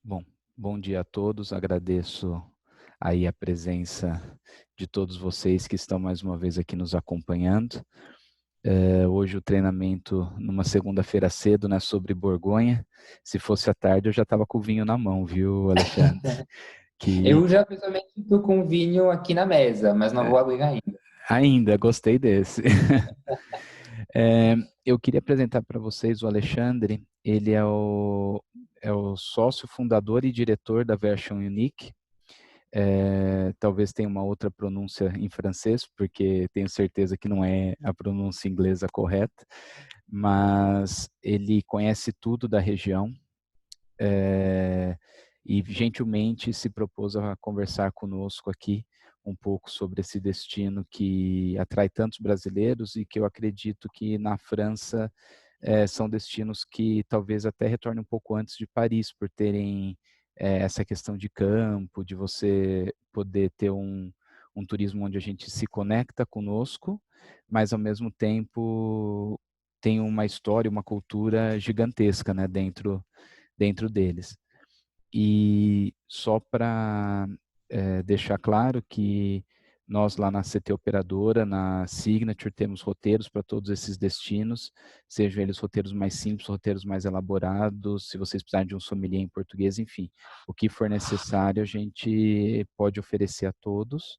Bom, bom dia a todos. Agradeço aí a presença de todos vocês que estão mais uma vez aqui nos acompanhando. Hoje o treinamento numa segunda-feira cedo, né, sobre Borgonha. Se fosse à tarde eu já estava com o vinho na mão, viu, Alexandre? Que Eu já pessoalmente estou com vinho aqui na mesa, mas não vou abrir ainda. ainda gostei desse. É, eu queria apresentar para vocês o Alexandre. Ele é o sócio fundador e diretor da Version Unique. Talvez tenha uma outra pronúncia em francês, porque tenho certeza que não é a pronúncia inglesa correta, mas ele conhece tudo da região, e gentilmente se propôs a conversar conosco aqui um pouco sobre esse destino que atrai tantos brasileiros e que eu acredito que na França são destinos que talvez até retornem um pouco antes de Paris, por terem essa questão de campo, de você poder ter um turismo onde a gente se conecta conosco, mas ao mesmo tempo tem uma história, uma cultura gigantesca, né, dentro deles. E só para deixar claro que nós lá na CT Operadora, na Signature, temos roteiros para todos esses destinos, sejam eles roteiros mais simples, roteiros mais elaborados, se vocês precisarem de um sommelier em português, enfim, o que for necessário a gente pode oferecer a todos.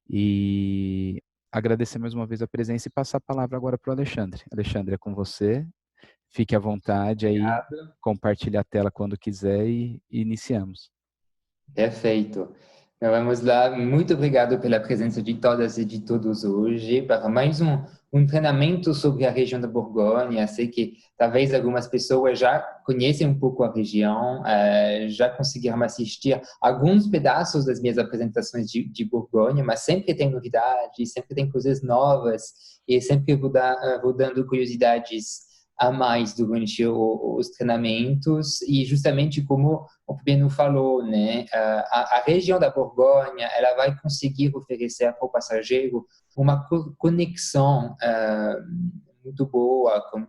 E agradecer mais uma vez a presença e passar a palavra agora para o Alexandre. Alexandre, é com você. Fique à vontade aí, compartilhe a tela quando quiser e iniciamos. Perfeito. Então, vamos lá. Muito obrigado pela presença de todas e de todos hoje para mais um treinamento sobre a região da Borgonha. Sei que talvez algumas pessoas já conhecem um pouco a região, já conseguiram assistir alguns pedaços das minhas apresentações de Borgonha, mas sempre tem novidades, sempre tem coisas novas e sempre vou dando curiosidades a mais durante os treinamentos e justamente como o Beno falou, né, a região da Borgonha, ela vai conseguir oferecer para o passageiro uma conexão muito boa com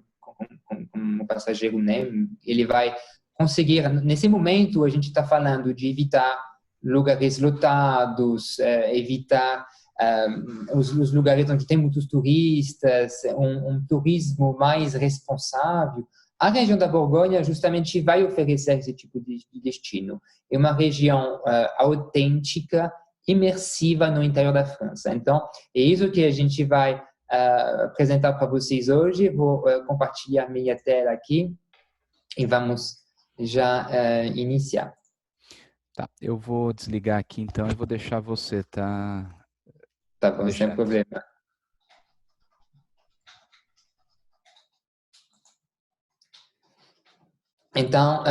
o passageiro, né? Ele vai conseguir, nesse momento, a gente está falando de evitar lugares lotados, evitar os lugares onde tem muitos turistas, um turismo mais responsável. A região da Borgonha justamente vai oferecer esse tipo de destino. É uma região autêntica, imersiva no interior da França. Então, é isso que a gente vai apresentar para vocês hoje. Vou compartilhar minha tela aqui e vamos já iniciar. Tá, eu vou desligar aqui então e vou deixar você, tá, Tá bom, sem Alexandre? problema. Então,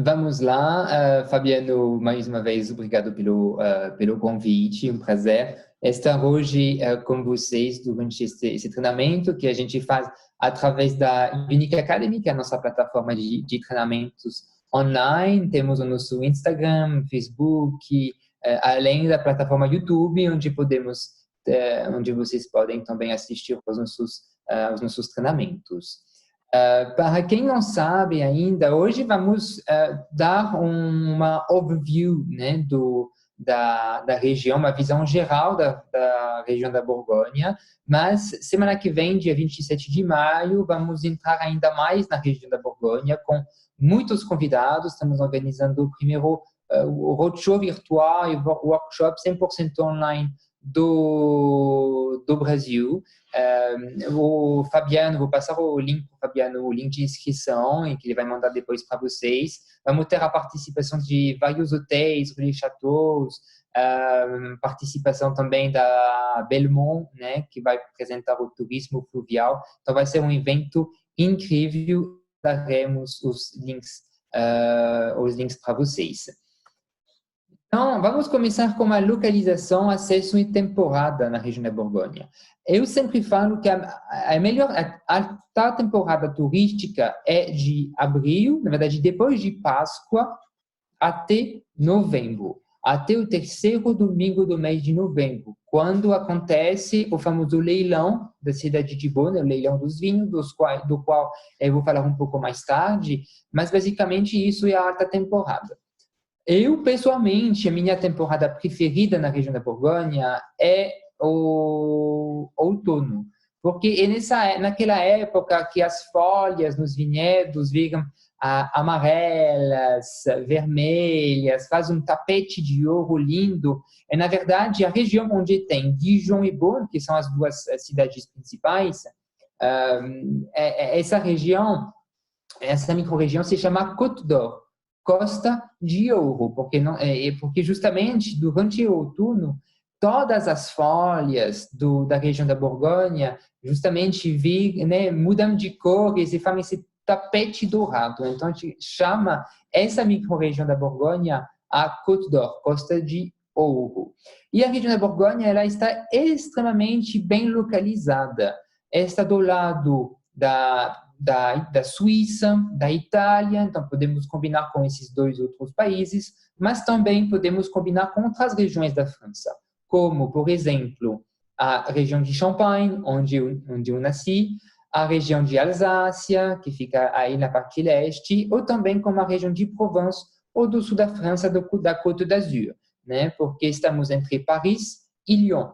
vamos lá. Fabiano, mais uma vez, obrigado pelo convite, um prazer estar hoje com vocês durante esse treinamento que a gente faz através da Unique Academy, que é a nossa plataforma de treinamentos online. Temos o nosso Instagram, Facebook, além da plataforma YouTube, onde vocês podem também assistir os nossos treinamentos. Para quem não sabe ainda, hoje vamos dar uma overview, né, da região, uma visão geral da região da Borgonha, mas semana que vem, dia 27 de maio, vamos entrar ainda mais na região da Borgonha com muitos convidados. Estamos organizando o primeiro o roadshow virtual e o workshop 100% online do Brasil. O Fabiano, vou passar o link para o Fabiano, o link de inscrição, e que ele vai mandar depois para vocês. Vamos ter a participação de vários hotéis, de chateaus, participação também da Belmont, né, que vai apresentar o turismo fluvial. Então vai ser um evento incrível. Daremos os links para vocês. Então, vamos começar com a localização, acesso e temporada na região da Borgonha. Eu sempre falo que a alta temporada turística é de abril, na verdade, depois de Páscoa, até novembro. até o terceiro domingo do mês de novembro, quando acontece o famoso leilão da cidade de Bonn, o leilão dos vinhos, do qual eu vou falar um pouco mais tarde, mas basicamente isso é a alta temporada. Eu, pessoalmente, a minha temporada preferida na região da Borgonha é o outono, porque é naquela época que as folhas nos vinhedos ficam amarelas, vermelhas, faz um tapete de ouro lindo. É, na verdade, a região onde tem Dijon e Bonn, que são as duas cidades principais, essa região, essa microrregião se chama Côte d'Or, Costa de Ouro, porque justamente durante o outono todas as folhas da região da Borgonha justamente mudam de cores e fazem esse tapete dourado. Então a gente chama essa microrregião da Borgonha a Côte d'Or, Costa de Ouro. E a região da Borgonha ela está extremamente bem localizada. Está do lado da Suíça, da Itália, então podemos combinar com esses dois outros países, mas também podemos combinar com outras regiões da França, como, por exemplo, a região de Champagne, onde eu nasci, a região de Alsácia, que fica aí na parte leste, ou também como a região de Provence, ou do sul da França, da Côte d'Azur, né? Porque estamos entre Paris e Lyon.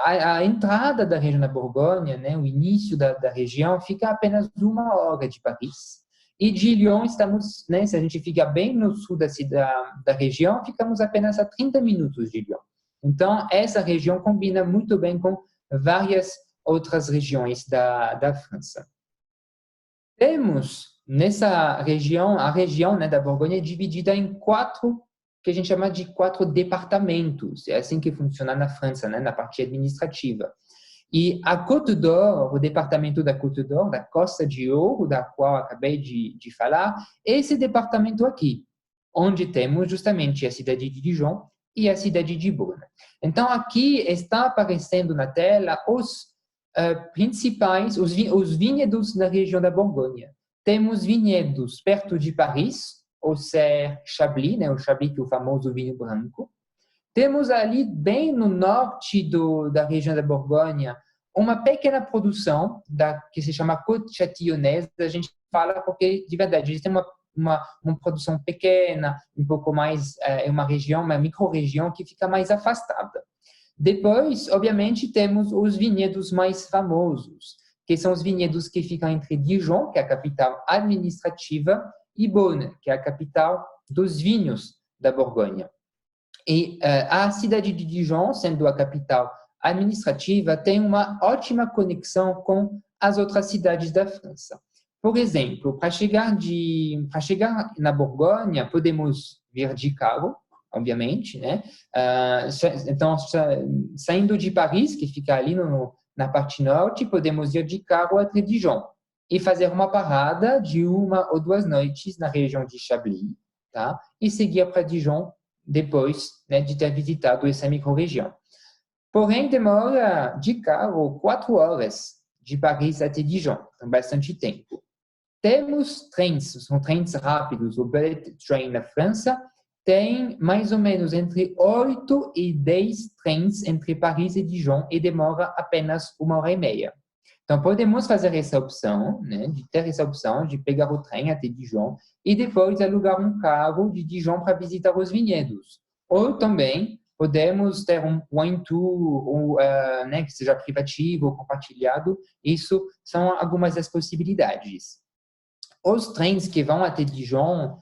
A entrada da região da Borgonha, né, o início da região, fica a apenas 1 hora de Paris. E de Lyon, estamos, né, se a gente fica bem no sul da região, ficamos apenas a 30 minutos de Lyon. Então, essa região combina muito bem com várias outras regiões da França. Temos nessa região, a região, né, da Borgonha é dividida em 4 que a gente chama de 4 departamentos. É assim que funciona na França, né, na parte administrativa. E a Côte d'Or, o departamento da Côte d'Or, da Costa de Ouro, da qual acabei de falar, é esse departamento aqui, onde temos justamente a cidade de Dijon e a cidade de Bonn. Então, aqui está aparecendo na tela os principais, os vinhedos da região da Borgonha. Temos vinhedos perto de Paris, ou seja, Chablis, né, o Chablis que é o famoso vinho branco. Temos ali, bem no norte da região da Borgonha, uma pequena produção que se chama Côte Châtillonnaise. A gente fala porque, de verdade, eles têm uma produção pequena, um pouco mais, uma região, uma micro-região que fica mais afastada. Depois, obviamente, temos os vinhedos mais famosos, que são os vinhedos que ficam entre Dijon, que é a capital administrativa, e Bonn, que é a capital dos vinhos da Borgonha. E a cidade de Dijon, sendo a capital administrativa, tem uma ótima conexão com as outras cidades da França. Por exemplo, para chegar na Borgonha, podemos vir de carro, obviamente, né? Então, saindo de Paris, que fica ali na parte norte, podemos ir de carro até Dijon e fazer uma parada de 1 ou 2 noites na região de Chablis, tá? E seguir para Dijon depois, né, de ter visitado essa micro-região. Porém, demora de carro 4 horas de Paris até Dijon, então bastante tempo. Temos trens, são trens rápidos, o Bullet Train na França tem mais ou menos entre 8 e 10 trens entre Paris e Dijon e demora apenas 1 hora e meia. Então, podemos fazer essa opção, né, de ter essa opção de pegar o trem até Dijon e depois alugar um carro de Dijon para visitar os vinhedos. Ou também podemos ter um wine tour, né, que seja privativo ou compartilhado. Isso são algumas das possibilidades. Os trens que vão até Dijon,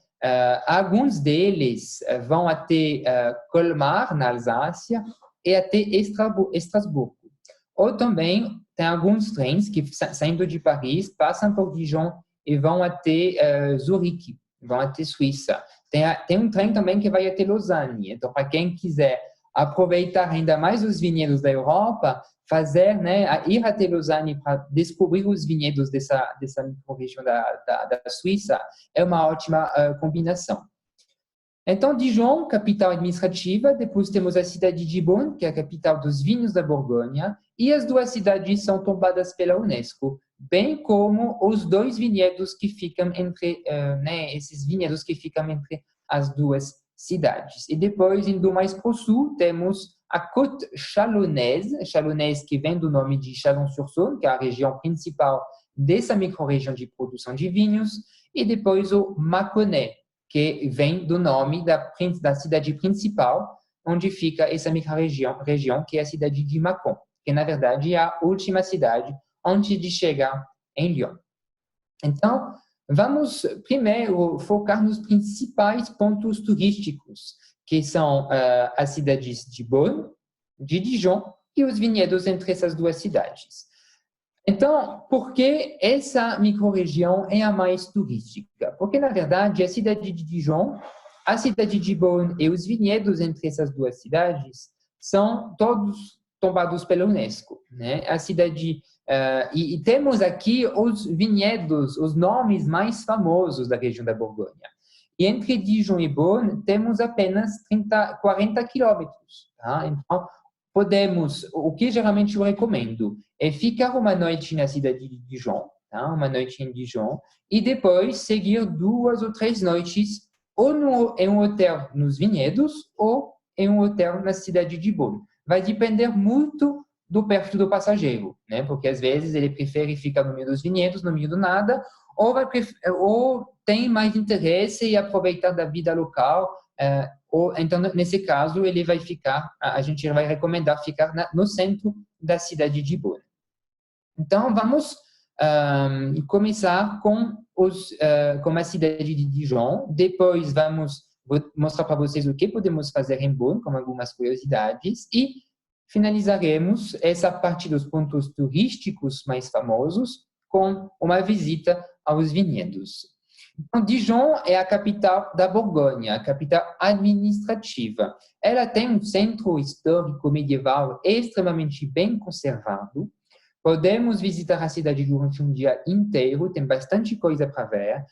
alguns deles vão até Colmar, na Alsácia, e até Estrasburgo. Ou também tem alguns trens que, saindo de Paris, passam por Dijon e vão até Zurique, vão até Suíça. Tem um trem também que vai até Lausanne. Então, para quem quiser aproveitar ainda mais os vinhedos da Europa, ir até Lausanne para descobrir os vinhedos dessa micro-região da Suíça é uma ótima combinação. Então, Dijon, capital administrativa, depois temos a cidade de Beaune, que é a capital dos vinhos da Borgonha, e as duas cidades são tombadas pela Unesco, bem como os dois vinhedos que ficam entre, esses vinhedos que ficam entre as duas cidades. E depois, indo mais para o sul, temos a Côte Chalonnaise, Chalonnaise que vem do nome de Chalon-sur-Saône, que é a região principal dessa microrregião de produção de vinhos, e depois o Mâconnais, que vem do nome da cidade principal, onde fica essa microrregião, que é a cidade de Mâcon, que na verdade é a última cidade antes de chegar em Lyon. Então, vamos primeiro focar nos principais pontos turísticos, que são as cidades de Beaune, de Dijon e os vinhedos entre essas duas cidades. Então, por que essa microrregião é a mais turística? Porque, na verdade, a cidade de Dijon, a cidade de Beaune e os vinhedos entre essas duas cidades são todos tombados pela Unesco, né? A cidade e temos aqui os vinhedos, os nomes mais famosos da região da Borgonha. E entre Dijon e Beaune temos apenas 40 quilômetros, tá? Então, o que geralmente eu recomendo é ficar uma noite na cidade de Dijon, tá? Uma noite em Dijon, e depois seguir 2 ou 3 noites ou em um hotel nos vinhedos ou em um hotel na cidade de Beaune. Vai depender muito do perfil do passageiro, né? Porque às vezes ele prefere ficar no meio dos vinhedos, no meio do nada, ou tem mais interesse em aproveitar da vida local. Então, nesse caso, ele vai ficar, a gente vai recomendar ficar no centro da cidade de Beaune. Então, vamos começar com a cidade de Dijon. Depois, vou mostrar para vocês o que podemos fazer em Beaune, com algumas curiosidades. E finalizaremos essa parte dos pontos turísticos mais famosos com uma visita aos vinhedos. Então, Dijon é a capital da Borgonha, a capital administrativa. Ela tem um centro histórico medieval extremamente bem conservado. Podemos visitar a cidade durante um dia inteiro, tem bastante coisa para ver,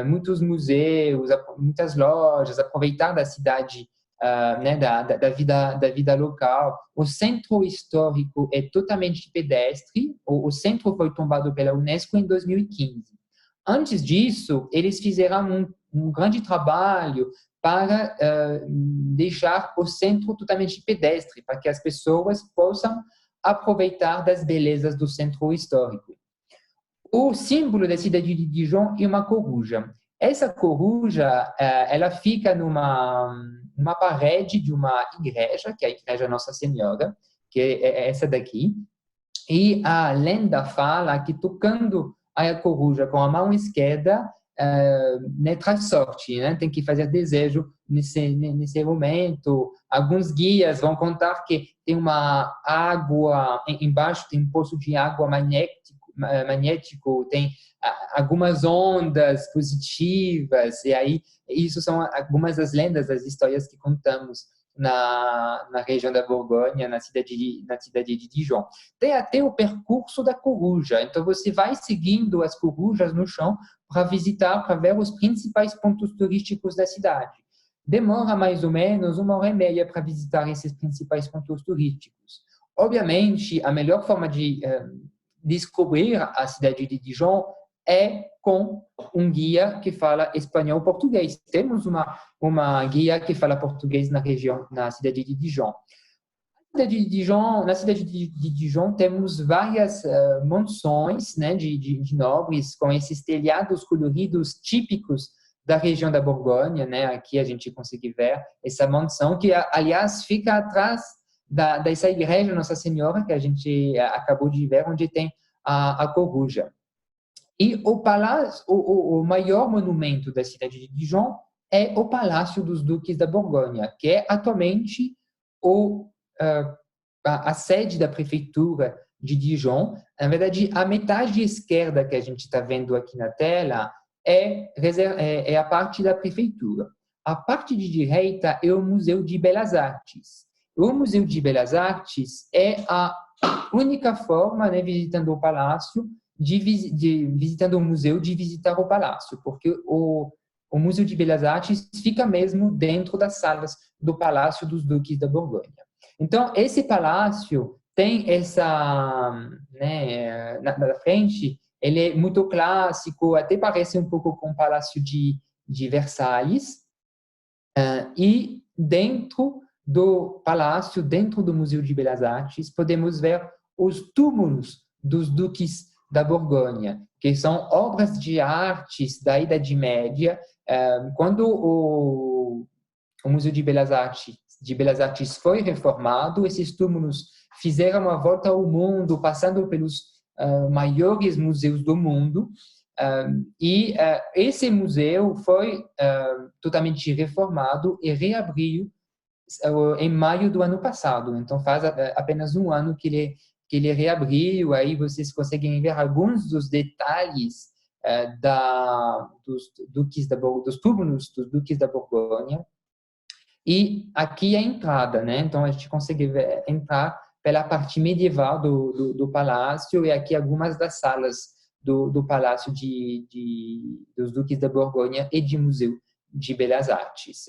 muitos museus, muitas lojas, aproveitar da cidade, da vida local. O centro histórico é totalmente pedestre, o centro foi tombado pela Unesco em 2015. Antes disso, eles fizeram um grande trabalho para deixar o centro totalmente pedestre, para que as pessoas possam aproveitar das belezas do centro histórico. O símbolo da cidade de Dijon é uma coruja. Essa coruja, ela fica numa parede de uma igreja, que é a Igreja Nossa Senhora, que é essa daqui. E a lenda fala que tocando a coruja com a mão esquerda, traz sorte, né? Tem que fazer desejo nesse momento. Alguns guias vão contar que tem uma água embaixo, tem um poço de água magnético, tem algumas ondas positivas, e aí isso são algumas das lendas, das histórias que contamos na região da Borgonha, na cidade de Dijon. Tem até o percurso da coruja, então você vai seguindo as corujas no chão para visitar, para ver os principais pontos turísticos da cidade. Demora mais ou menos 1h30 para visitar esses principais pontos turísticos. Obviamente, a melhor forma de descobrir a cidade de Dijon é com um guia que fala espanhol e português. Temos uma guia que fala português na cidade de Dijon. Na cidade de Dijon temos várias mansões, né, de nobres com esses telhados coloridos típicos da região da Borgonha, né? Aqui a gente consegue ver essa mansão que, aliás, fica atrás dessa igreja Nossa Senhora que a gente acabou de ver, onde tem a coruja. E o maior monumento da cidade de Dijon é o Palácio dos Duques da Borgonha, que é atualmente a sede da prefeitura de Dijon. Na verdade, a metade esquerda que a gente está vendo aqui na tela é a parte da prefeitura. A parte de direita é o Museu de Belas Artes. O Museu de Belas Artes é a única forma, né, visitando o palácio, visitando o museu, de visitar o palácio, porque o o Museu de Belas Artes fica mesmo dentro das salas do Palácio dos Duques da Borgonha. Então, esse palácio tem essa, né, na frente, ele é muito clássico, até parece um pouco com o Palácio de Versalhes, e dentro do palácio, dentro do Museu de Belas Artes, podemos ver os túmulos dos duques da Borgonha, que são obras de artes da Idade Média. Quando o Museu de Belas Artes foi reformado, esses túmulos fizeram a volta ao mundo, passando pelos maiores museus do mundo. Esse museu foi totalmente reformado e reabriu em maio do ano passado. Então, faz apenas um ano que ele reabriu. Aí vocês conseguem ver alguns dos detalhes dos túmulos dos duques da Borgonha. E aqui é a entrada, né? Então, a gente consegue entrar pela parte medieval do palácio, e aqui algumas das salas do Palácio dos Duques da Borgonha e de Museu de Belas Artes.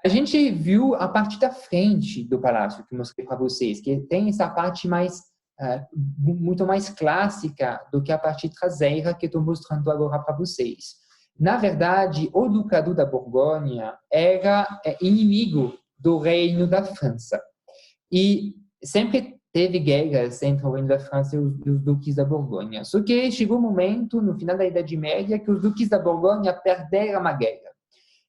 A gente viu a parte da frente do palácio, que eu mostrei para vocês, que tem essa parte muito mais clássica do que a parte traseira que eu estou mostrando agora para vocês. Na verdade, o Ducado da Borgonha era inimigo do Reino da França. E sempre teve guerras entre o Reino da França e os duques da Borgonha. Só que chegou um momento, no final da Idade Média, que os duques da Borgonha perderam a guerra.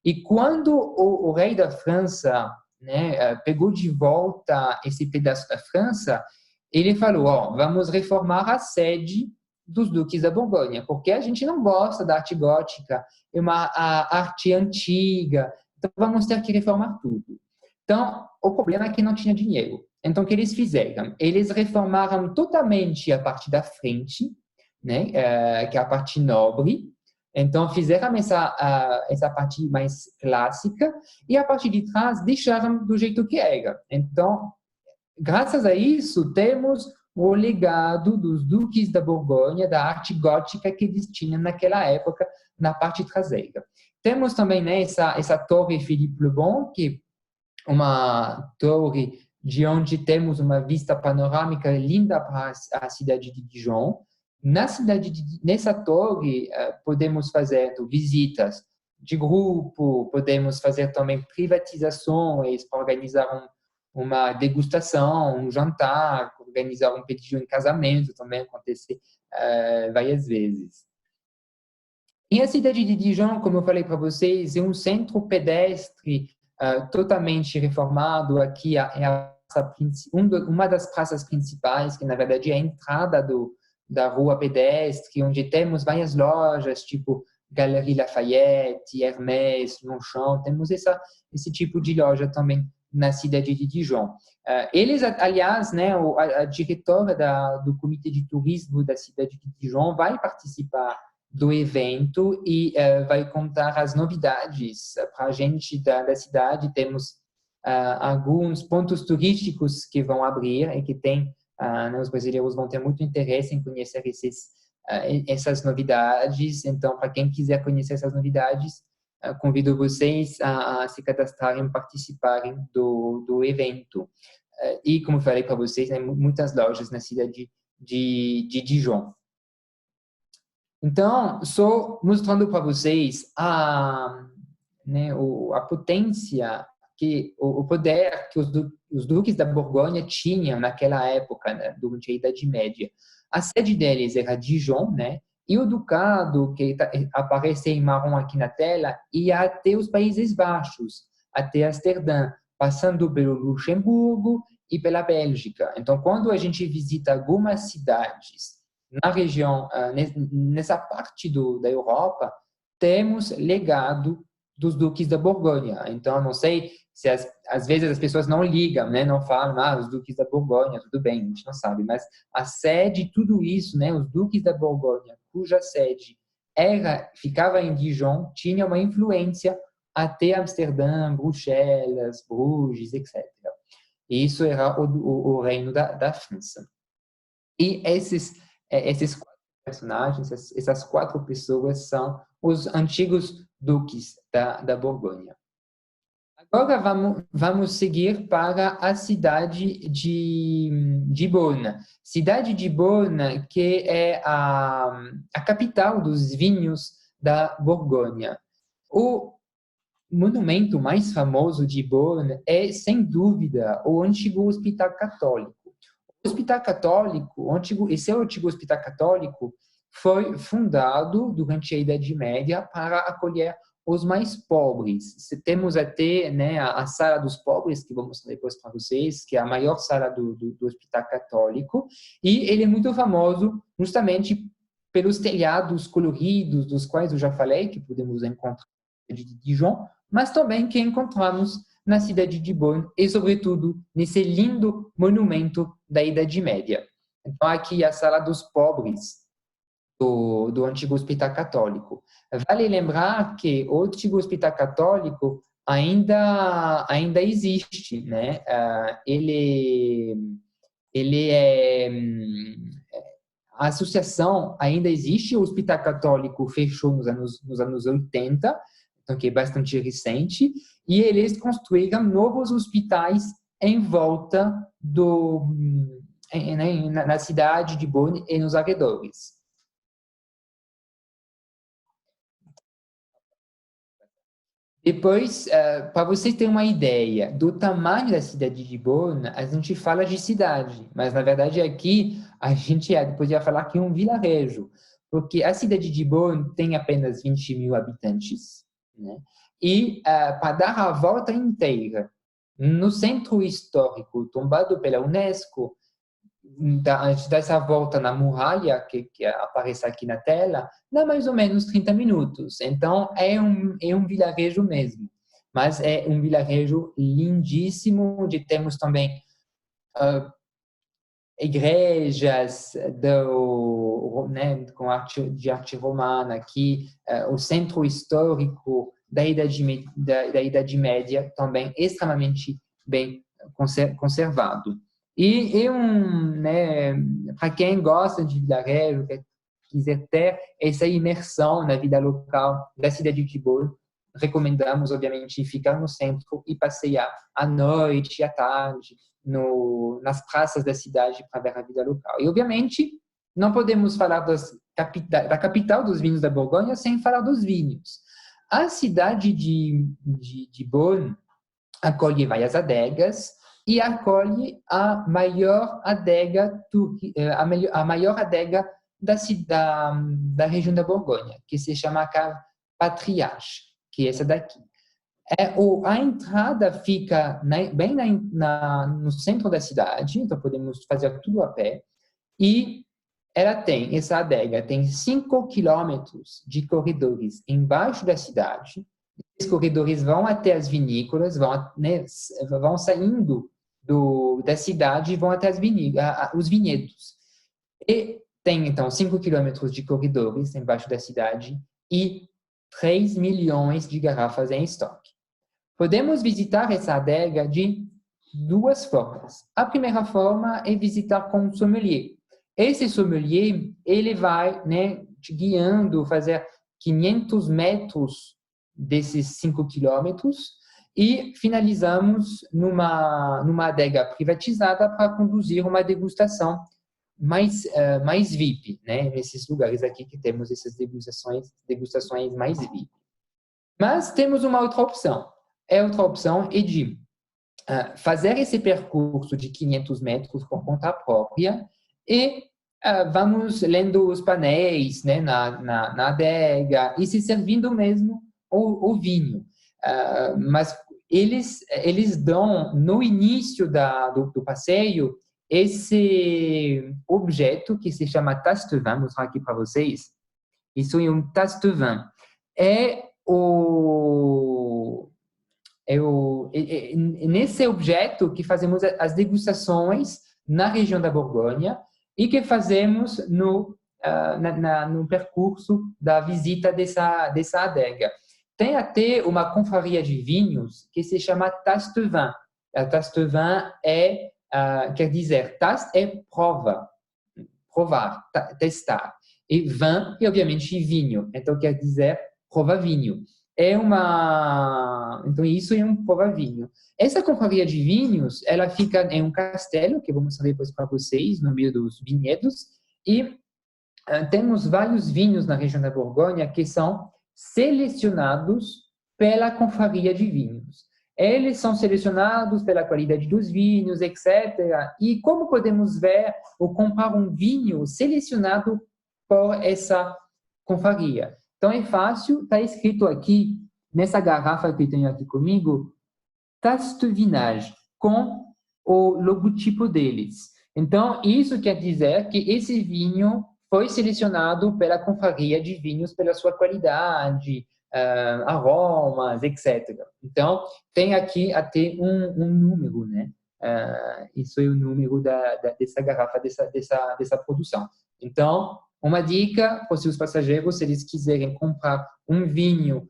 E quando o rei da França, né, pegou de volta esse pedaço da França, ele falou, vamos reformar a sede dos duques da Borgonha, porque a gente não gosta da arte gótica, é uma arte antiga, então vamos ter que reformar tudo. Então, o problema é que não tinha dinheiro. Então, o que eles fizeram? Eles reformaram totalmente a parte da frente, né, que é a parte nobre. Então, fizeram essa parte mais clássica, e a parte de trás deixaram do jeito que era. Então, graças a isso, temos o legado dos duques da Borgonha, da arte gótica que eles tinham naquela época, na parte traseira. Temos também, né, essa torre Philippe le Bon, que é uma torre de onde temos uma vista panorâmica linda para a cidade de Dijon. Nessa torre, podemos fazer visitas de grupo, podemos fazer também privatizações para organizar uma degustação, um jantar, organizar um pedido em casamento, também acontece várias vezes. E a cidade de Dijon, como eu falei para vocês, é um centro pedestre totalmente reformado. Aqui é uma das praças principais, que na verdade é a entrada da rua pedestre, onde temos várias lojas, tipo Galerie Lafayette, Hermès, Longchamp. Temos esse tipo de loja também na cidade de Dijon. Eles, aliás, né, a diretora do Comitê de Turismo da cidade de Dijon vai participar do evento e vai contar as novidades para a gente da cidade. Temos alguns pontos turísticos que vão abrir e que né, os brasileiros vão ter muito interesse em conhecer essas novidades. Então, para quem quiser conhecer essas novidades, convido vocês a se cadastrarem, participarem do evento. E, como eu falei para vocês, né, muitas lojas na cidade de Dijon. Então, só mostrando para vocês né, a potência, o poder que os duques da Borgonha tinham naquela época, né, durante a Idade Média. A sede deles era Dijon, né? E o ducado, que aparece em marrom aqui na tela, ia até os Países Baixos, até Amsterdã, passando pelo Luxemburgo e pela Bélgica. Então, quando a gente visita algumas cidades na região, nessa parte da Europa, temos legado dos duques da Borgonha. Então, não sei se às vezes as pessoas não ligam, né? Não falam, os duques da Borgonha, tudo bem, a gente não sabe, mas a sede, tudo isso, né? Os duques da Borgonha, cuja sede ficava em Dijon, tinha uma influência até Amsterdã, Bruxelas, Bruges, etc. Isso era o reino da França. E esses quatro personagens, essas quatro pessoas são os antigos duques da Borgonha. Agora vamos seguir para a cidade de Beaune. Cidade de Beaune, que é a capital dos vinhos da Borgonha. O monumento mais famoso de Beaune é, sem dúvida, o antigo Hospital Católico. O Hospital Católico, esse antigo Hospital Católico, foi fundado durante a Idade Média para acolher os mais pobres. Temos até, né, a Sala dos Pobres, que vou mostrar depois para vocês, que é a maior sala do Hospital Católico, e ele é muito famoso justamente pelos telhados coloridos, dos quais eu já falei, que podemos encontrar na cidade de Dijon, mas também que encontramos na cidade de Beaune e, sobretudo, nesse lindo monumento da Idade Média. Então, aqui a Sala dos Pobres do antigo Hospital Católico. Vale lembrar que o antigo Hospital Católico ainda existe, né? Ele é a associação ainda existe. O Hospital Católico fechou nos anos 80, então que é bastante recente, e eles construíram novos hospitais em volta na cidade de Beaune e nos arredores. Depois, para vocês terem uma ideia do tamanho da cidade de Beaune, a gente fala de cidade, mas na verdade aqui a gente podia falar que é um vilarejo, porque a cidade de Beaune tem apenas 20 mil habitantes, né? E para dar a volta inteira no centro histórico tombado pela Unesco, antes dessa volta na muralha, que aparece aqui na tela, dá mais ou menos 30 minutos. Então, é um vilarejo mesmo. Mas é um vilarejo lindíssimo, onde temos também igrejas de arte romana aqui, o centro histórico da Idade Média também extremamente bem conservado. E né, para quem gosta de vilarejo, quiser ter essa imersão na vida local da cidade de Beaune, recomendamos, obviamente, ficar no centro e passear à noite, à tarde, nas praças da cidade para ver a vida local. E, obviamente, não podemos falar da capital dos vinhos da Borgonha sem falar dos vinhos. A cidade de Beaune acolhe várias adegas e acolhe a maior adega da região da Borgonha, que se chama Patriarche, que é essa daqui. A entrada fica bem no centro da cidade, então podemos fazer tudo a pé, e essa adega tem 5 quilômetros de corredores embaixo da cidade. Esses corredores vão até as vinícolas, vão saindo da cidade e vão até os vinhedos. E tem, então, 5 quilômetros de corredores embaixo da cidade e 3 milhões de garrafas em estoque. Podemos visitar essa adega de 2 formas. A primeira forma é visitar com um sommelier. Esse sommelier, ele vai, né, te guiando, fazer 500 metros desses 5 quilômetros e finalizamos numa adega privatizada para conduzir uma degustação mais VIP, né? Nesses lugares aqui que temos essas degustações mais VIP. Mas temos uma outra opção. A outra opção é de fazer esse percurso de 500 metros por conta própria e vamos lendo os painéis, né, na adega e se servindo mesmo o vinho. Mas eles dão, no início do passeio, esse objeto que se chama tasse de vin. Vou mostrar aqui para vocês. Isso é um tasse de vin. Nesse objeto que fazemos as degustações na região da Borgonha e que fazemos no percurso da visita dessa adega. Tem até uma confraria de vinhos que se chama tasse de vin. A tasse de vin quer dizer, tasse é provar, testar. E vin é, obviamente, vinho. Então, quer dizer Prova Vinho. Então, isso é um Prova Vinho. Essa confraria de vinhos, ela fica em um castelo, que eu vou mostrar depois para vocês, no meio dos vinhedos, e temos vários vinhos na região da Borgonha que são selecionados pela confraria de vinhos. Eles são selecionados pela qualidade dos vinhos, etc. E como podemos ver ou comprar um vinho selecionado por essa confraria? Então é fácil, está escrito aqui, nessa garrafa que eu tenho aqui comigo, Taste Vinage, com o logotipo deles. Então, isso quer dizer que esse vinho foi selecionado pela confraria de vinhos pela sua qualidade, aromas, etc. Então, tem aqui até um número, né? Isso é o número dessa garrafa, dessa produção. Então, uma dica para os seus passageiros, se eles quiserem comprar um vinho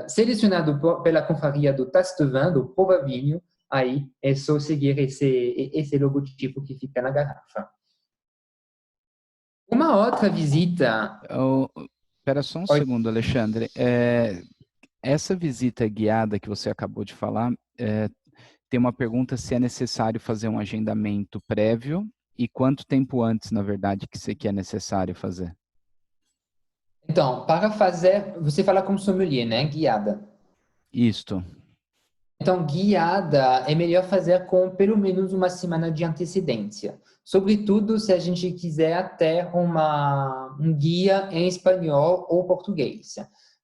selecionado pela confraria do Taste Vin, do Prova Vinho, aí é só seguir esse logotipo que fica na garrafa. Uma outra visita... Espera só um segundo, Alexandre. Essa visita guiada que você acabou de falar, tem uma pergunta se é necessário fazer um agendamento prévio e quanto tempo antes, na verdade, que é necessário fazer? Então, para fazer, você fala como sommelier, né? Guiada. Isto. Então, guiada é melhor fazer com pelo menos uma semana de antecedência. Sobretudo se a gente quiser ter um guia em espanhol ou português.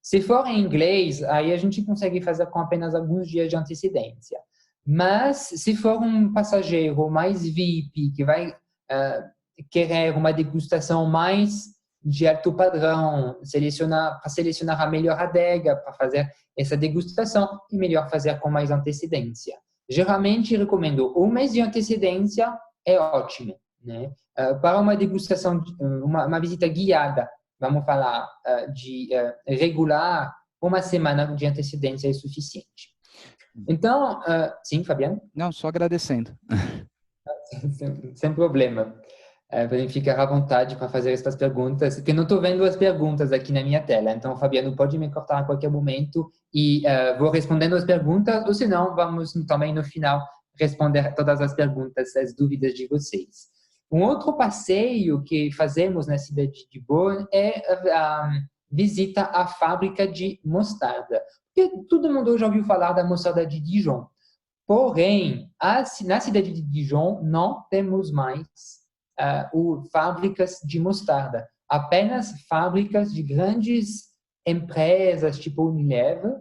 Se for em inglês, aí a gente consegue fazer com apenas alguns dias de antecedência. Mas se for um passageiro mais VIP, que vai querer uma degustação mais de alto padrão, para selecionar a melhor adega, para fazer essa degustação, é melhor fazer com mais antecedência. Geralmente, recomendo um mês de antecedência, é ótimo, né? Para uma degustação, uma visita guiada, vamos falar de regular, uma semana de antecedência é suficiente. Então, sim, Fabiano? Não, só agradecendo. Sem problema. Podem ficar à vontade para fazer essas perguntas, porque não estou vendo as perguntas aqui na minha tela. Então, Fabiano, pode me cortar a qualquer momento e vou respondendo as perguntas, ou senão, vamos também no final responder todas as perguntas, as dúvidas de vocês. Um outro passeio que fazemos na cidade de Beaune é a visita à fábrica de mostarda. Porque todo mundo já ouviu falar da mostarda de Dijon. Porém, na cidade de Dijon não temos mais fábricas de mostarda, apenas fábricas de grandes empresas tipo Unilever,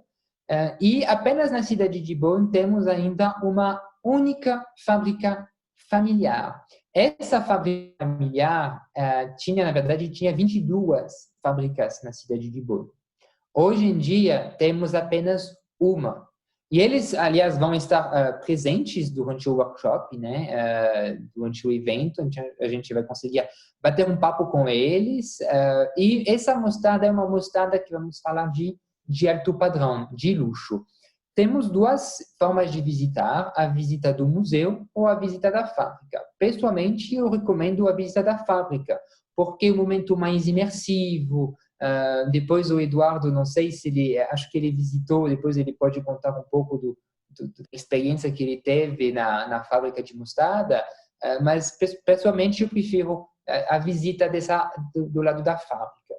e apenas na cidade de Beaune temos ainda uma única fábrica familiar. Essa fábrica familiar na verdade, tinha 22 fábricas na cidade de Beaune. Hoje em dia, temos apenas uma. E eles, aliás, vão estar presentes durante o workshop, né? Durante o evento, a gente vai conseguir bater um papo com eles. E essa mostarda é uma mostarda que vamos falar de alto padrão, de luxo. Temos duas formas de visitar, a visita do museu ou a visita da fábrica. Pessoalmente, eu recomendo a visita da fábrica, porque é um momento mais imersivo. Depois o Eduardo, não sei se acho que ele visitou, depois ele pode contar um pouco da experiência que ele teve na fábrica de mostarda, mas pessoalmente eu prefiro a visita do lado da fábrica.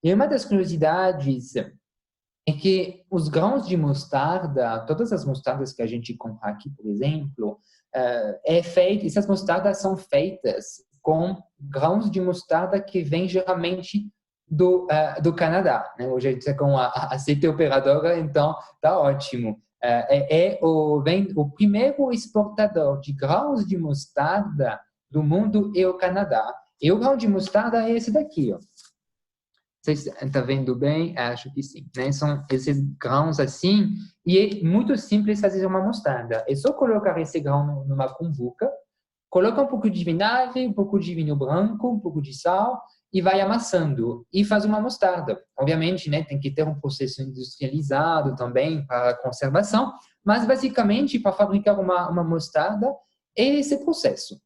E uma das curiosidades é que os grãos de mostarda, todas as mostardas que a gente compra aqui, por exemplo, essas mostardas são feitas com grãos de mostarda que vêm geralmente do Canadá, né? Hoje a gente está com a CT operadora, então tá ótimo. Vem o primeiro exportador de grãos de mostarda do mundo é o Canadá. E o grão de mostarda é esse daqui, ó. Vocês estão vendo bem? Acho que sim, né? São esses grãos assim, e é muito simples fazer uma mostarda. É só colocar esse grão numa cumbuca, coloca um pouco de vinagre, um pouco de vinho branco, um pouco de sal e vai amassando e faz uma mostarda. Obviamente, né, tem que ter um processo industrializado também para conservação, mas basicamente para fabricar uma mostarda é esse processo.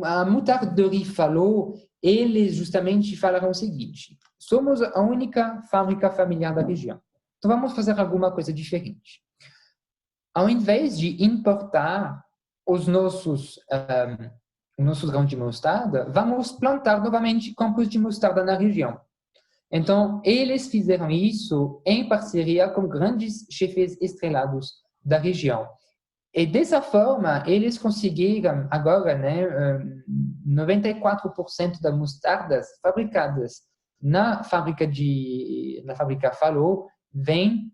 A Moutarderie falou, eles justamente falaram o seguinte: somos a única fábrica familiar da região. Então, vamos fazer alguma coisa diferente. Ao invés de importar os nossos grãos de mostarda, vamos plantar novamente campos de mostarda na região. Então, eles fizeram isso em parceria com grandes chefes estrelados da região. E dessa forma, eles conseguiram agora, 94% das mostardas fabricadas na fábrica Falot vem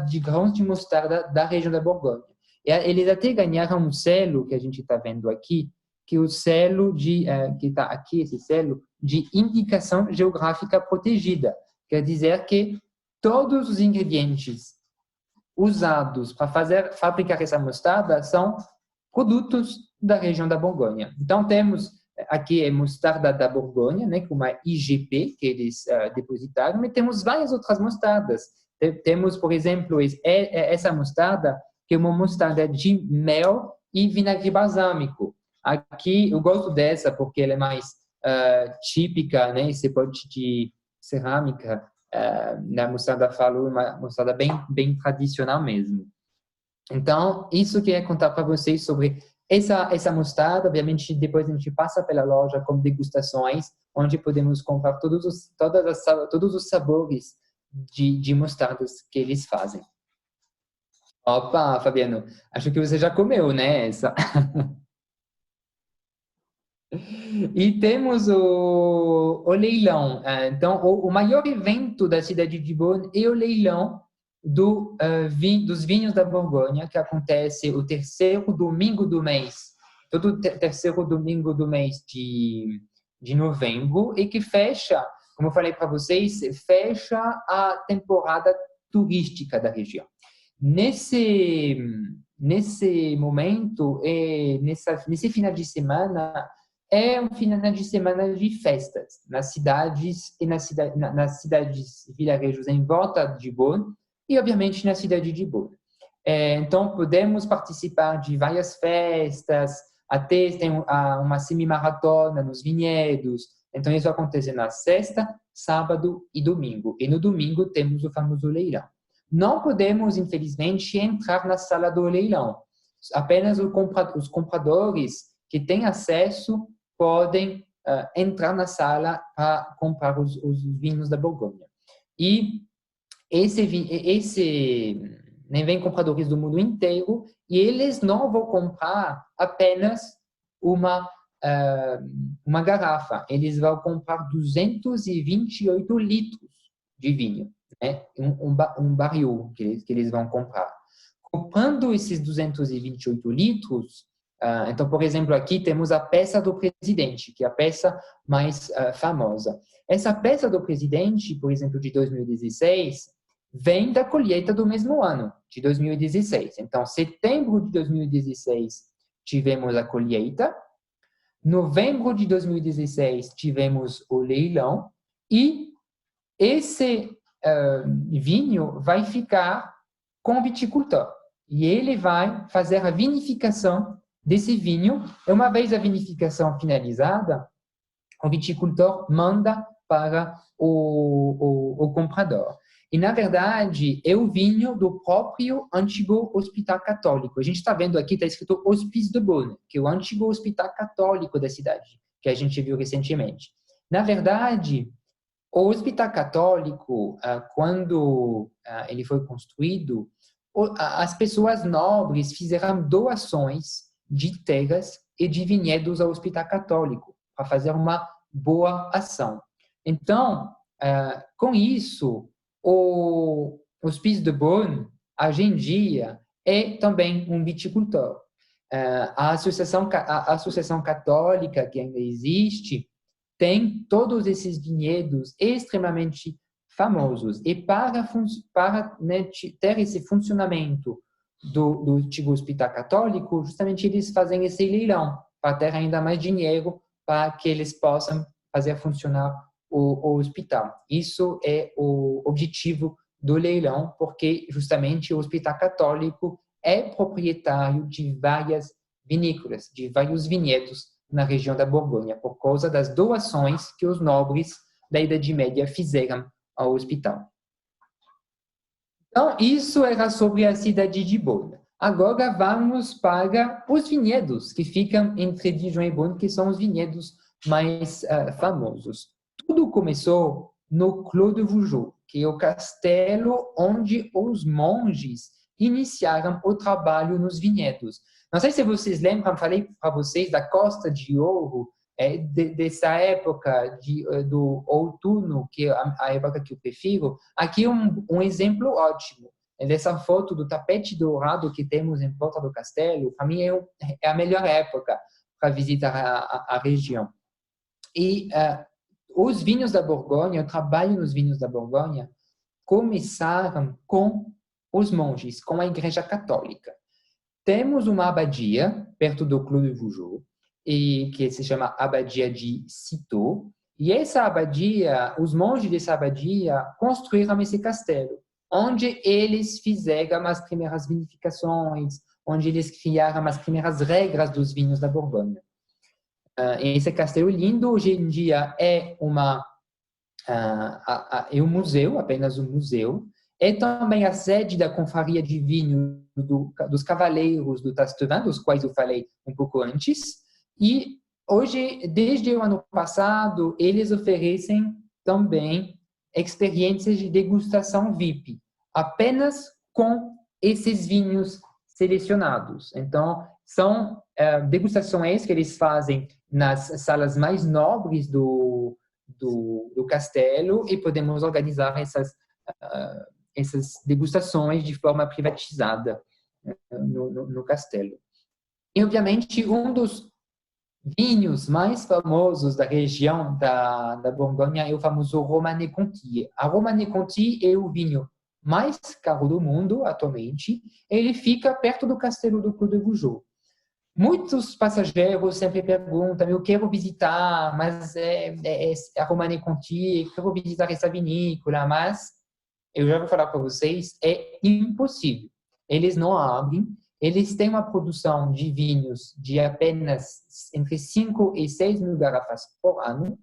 de grãos de mostarda da região da Borgonha. E eles até ganharam um selo que a gente está vendo aqui, que é o selo que está aqui, esse selo de indicação geográfica protegida. Quer dizer que todos os ingredientes usados para fabricar essa mostarda são produtos da região da Borgonha. Então, temos aqui a mostarda da Borgonha, com uma IGP que eles depositaram, mas temos várias outras mostardas. Temos, por exemplo, essa mostarda, que é uma mostarda de mel e vinagre balsâmico. Aqui, eu gosto dessa porque ela é mais típica, esse pote de cerâmica, na mostarda Falot, uma mostarda bem tradicional mesmo. Então, isso que eu ia contar para vocês sobre essa mostarda. Obviamente, depois a gente passa pela loja com degustações, onde podemos comprar todos os sabores de mostardas que eles fazem. Opa, Fabiano, acho que você já comeu, né? Essa. E temos o leilão. Então, o maior evento da cidade de Beaune é o leilão dos vinhos da Borgonha, que acontece o terceiro domingo do mês. Todo terceiro domingo do mês de novembro, e que fecha, como eu falei para vocês, fecha a temporada turística da região. Nesse momento, nesse final de semana, é um final de semana de festas nas cidades e nas cidades vilarejos em volta de Beaune e, obviamente, na cidade de Beaune. Então, podemos participar de várias festas, até tem uma semi-maratona nos vinhedos. Então, isso acontece na sexta, sábado e domingo. E no domingo temos o famoso leilão. Não podemos, infelizmente, entrar na sala do leilão. Apenas os compradores que têm acesso podem entrar na sala para comprar os vinhos da Borgonha. E vem compradores do mundo inteiro, e eles não vão comprar apenas uma garrafa. Eles vão comprar 228 litros de vinho, um barril que eles vão comprar. Comprando esses 228 litros, então, por exemplo, aqui temos a peça do presidente, que é a peça mais famosa. Essa peça do presidente, por exemplo, de 2016, vem da colheita do mesmo ano, de 2016. Então, setembro de 2016, tivemos a colheita. Novembro de 2016, tivemos o leilão. E esse vinho vai ficar com o viticultor. E ele vai fazer a vinificação desse vinho. E uma vez a vinificação finalizada, o viticultor manda para o comprador. E, na verdade, é o vinho do próprio antigo Hospital Católico. A gente está vendo aqui, está escrito Hospice de Beaune, que é o antigo Hospital Católico da cidade, que a gente viu recentemente. Na verdade, o Hospital Católico, quando ele foi construído, as pessoas nobres fizeram doações de terras e de vinhedos ao Hospital Católico para fazer uma boa ação. Então, com isso, o Hospice de Beaune, hoje em dia, é também um viticultor. A Associação Católica, que ainda existe, tem todos esses vinhedos extremamente famosos. E para ter esse funcionamento do antigo Hospital Católico, justamente eles fazem esse leilão para ter ainda mais dinheiro para que eles possam fazer funcionar o hospital. Isso é o objetivo do leilão, porque justamente o Hospital Católico é proprietário de várias vinícolas, de vários vinhedos na região da Borgonha, por causa das doações que os nobres da Idade Média fizeram ao hospital. Então, isso era sobre a cidade de Bonn. Agora vamos para os vinhedos que ficam entre Dijon e Bonn, que são os vinhedos mais famosos. Tudo começou no Clos de Vougeot, que é o castelo onde os monges iniciaram o trabalho nos vinhedos. Não sei se vocês lembram, falei para vocês da Costa de Ouro, dessa época do outono, que é a época que eu prefiro. Aqui um exemplo ótimo. Dessa foto do tapete dourado que temos em volta do castelo, para mim é a melhor época para visitar a região. E os vinhos da Borgonha, o trabalho nos vinhos da Borgonha, começaram com os monges, com a Igreja Católica. Temos uma abadia perto do Clos de Vougeot, que se chama Abadia de Citeaux, e essa abadia, os monges dessa abadia construíram esse castelo, onde eles fizeram as primeiras vinificações, onde eles criaram as primeiras regras dos vinhos da Borgonha. Esse castelo lindo, hoje em dia, é um museu, apenas um museu. É também a sede da confraria de vinho dos Cavaleiros do Tastevin, dos quais eu falei um pouco antes. E hoje, desde o ano passado, eles oferecem também experiências de degustação VIP, apenas com esses vinhos selecionados. Então, são degustações que eles fazem nas salas mais nobres do castelo e podemos organizar essas degustações de forma privatizada no castelo. E, obviamente, um dos vinhos mais famosos da região da Borgonha é o famoso Romanée-Conti. A Romanée-Conti é o vinho mais caro do mundo atualmente. Ele fica perto do castelo do Clos de Vougeot. Muitos passageiros sempre perguntam: eu quero visitar, mas é a Romanée-Conti, eu quero visitar essa vinícola, mas eu já vou falar para vocês, é impossível. Eles não abrem. Eles têm uma produção de vinhos de apenas entre 5 e 6 mil garrafas por ano.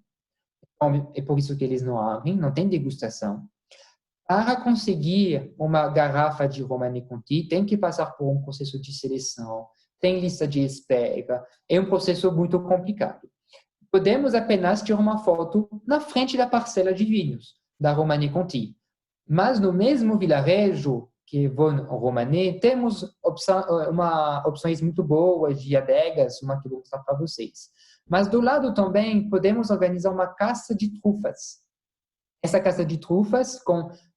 É por isso que eles não abrem, não tem degustação. Para conseguir uma garrafa de Romanée-Conti, tem que passar por um processo de seleção, tem lista de espera, é um processo muito complicado. Podemos apenas tirar uma foto na frente da parcela de vinhos da Romanée-Conti. Mas no mesmo vilarejo, que é Romanée, temos opções muito boas de adegas, uma que eu vou mostrar para vocês. Mas do lado também podemos organizar uma caça de trufas. Essa caça de trufas,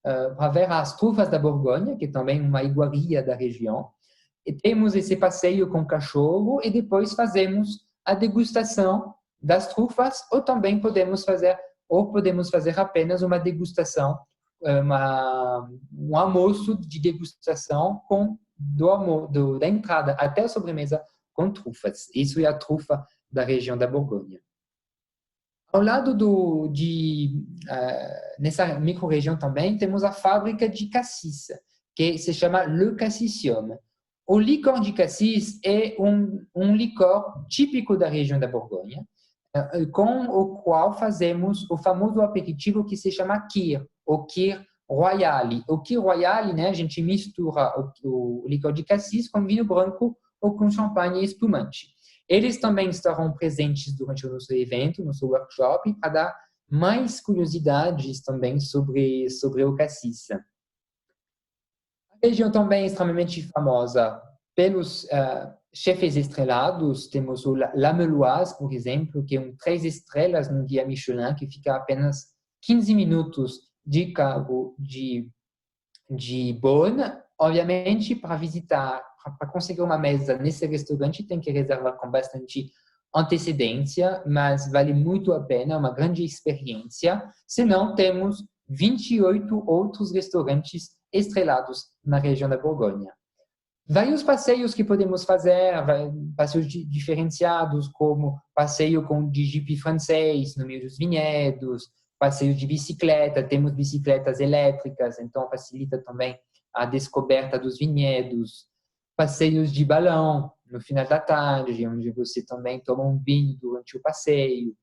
para ver as trufas da Borgonha, que é também uma iguaria da região. E temos esse passeio com cachorro e depois fazemos a degustação das trufas, ou também podemos fazer apenas uma degustação, um almoço de degustação da entrada até a sobremesa com trufas. Isso é a trufa da região da Borgonha. Ao lado nessa micro-região também, temos a fábrica de cassis, que se chama Le Cassissium. O licor de cassis é um licor típico da região da Borgonha, com o qual fazemos o famoso aperitivo que se chama Kir, o Kir Royale. O Kir Royale, né, a gente mistura o licor de cassis com vinho branco ou com champanhe espumante. Eles também estarão presentes durante o nosso evento, nosso workshop, para dar mais curiosidades também sobre o cassis. A região também é extremamente famosa pelos chefes estrelados. Temos o Lameloise, por exemplo, que é 3 estrelas no Guia Michelin, que fica a apenas 15 minutos de carro de Bonn. Obviamente, para conseguir uma mesa nesse restaurante, tem que reservar com bastante antecedência, mas vale muito a pena, é uma grande experiência. Senão, temos 28 outros restaurantes estrelados na região da Borgonha. Vários passeios que podemos fazer, passeios diferenciados, como passeio de jipe francês no meio dos vinhedos, passeio de bicicleta, temos bicicletas elétricas, então facilita também a descoberta dos vinhedos, passeios de balão no final da tarde, onde você também toma um vinho durante o passeio,